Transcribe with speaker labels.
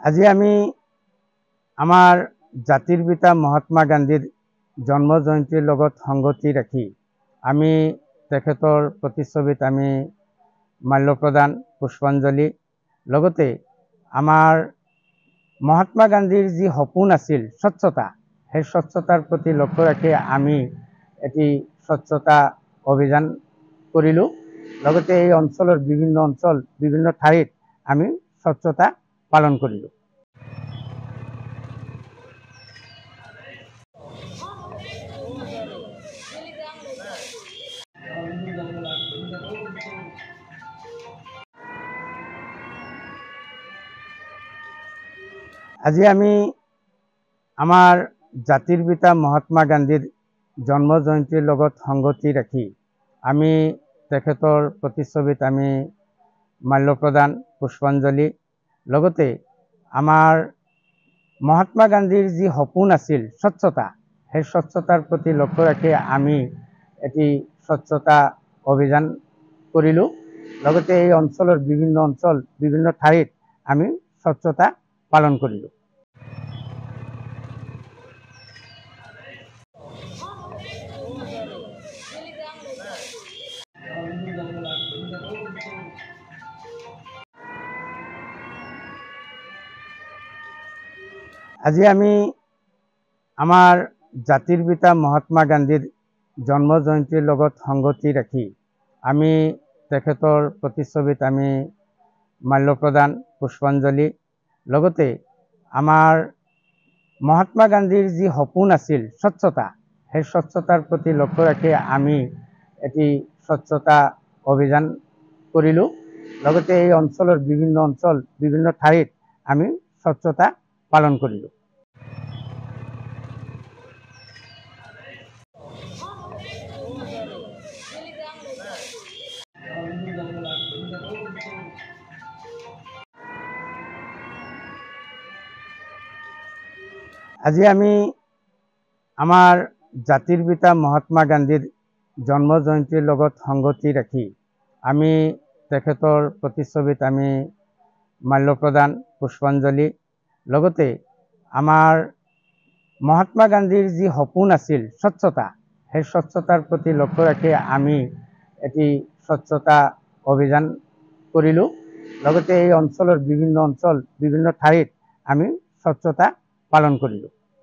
Speaker 1: আজি আমি আমাৰ জাতিৰ পিতা মহাত্মা গান্ধীৰ জন্ম জয়ন্তীৰ লগত সংগতি ৰাখি আমি তেখেতৰ প্ৰতিচ্ছবিত আমি মাল্য প্ৰদান পুষ্পাঞ্জলি লগতে আমাৰ মহাত্মা গান্ধীৰ যি সপোন আছিল স্বচ্ছতা, সেই স্বচ্ছতাৰ প্ৰতি লক্ষ্য ৰাখি আমি এটি স্বচ্ছতা অভিযান কৰিলোঁ। লগতে এই অঞ্চলৰ বিভিন্ন ঠাইত আমি স্বচ্ছতা পালন কৰিলোঁ। আজি আমি আমাৰ জাতিৰ পিতা মহাত্মা গান্ধীৰ জন্ম জয়ন্তীৰ লগত সংগতি ৰাখি আমি তেখেতৰ প্ৰতিচ্ছবিত আমি মাল্য প্ৰদান পুষ্পাঞ্জলি লগতে আমাৰ মহাত্মা গান্ধীৰ যি সপোন আছিল স্বচ্ছতা, সেই স্বচ্ছতাৰ প্ৰতি লক্ষ্য ৰাখি আমি এটি স্বচ্ছতা অভিযান কৰিলোঁ। লগতে এই অঞ্চলৰ বিভিন্ন ঠাইত আমি স্বচ্ছতা পালন কৰিলোঁ। আজি আমি আমাৰ জাতিৰ পিতা মহাত্মা গান্ধীৰ জন্ম জয়ন্তীৰ লগত সংগতি ৰাখি আমি তেখেতৰ প্ৰতিচ্ছবিত আমি মাল্য প্ৰদান পুষ্পাঞ্জলি লগতে আমাৰ মহাত্মা গান্ধীৰ যি সপোন আছিল স্বচ্ছতা, সেই স্বচ্ছতাৰ প্ৰতি লক্ষ্য ৰাখি আমি এটি স্বচ্ছতা অভিযান কৰিলোঁ। লগতে এই অঞ্চলৰ বিভিন্ন ঠাইত আমি স্বচ্ছতা পালন কৰিলোঁ। আজি আমি আমাৰ জাতিৰ পিতা মহাত্মা গান্ধীৰ জন্ম জয়ন্তীৰ লগত সংগতি ৰাখি আমি তেখেতৰ প্ৰতিচ্ছবিত আমি মাল্য প্ৰদান পুষ্পাঞ্জলি লগতে আমাৰ মহাত্মা গান্ধীৰ যি সপোন আছিল স্বচ্ছতা, সেই স্বচ্ছতাৰ প্ৰতি লক্ষ্য ৰাখি আমি এটি স্বচ্ছতা অভিযান কৰিলোঁ। লগতে এই অঞ্চলৰ বিভিন্ন ঠাইত আমি স্বচ্ছতা পালন কৰিলোঁ।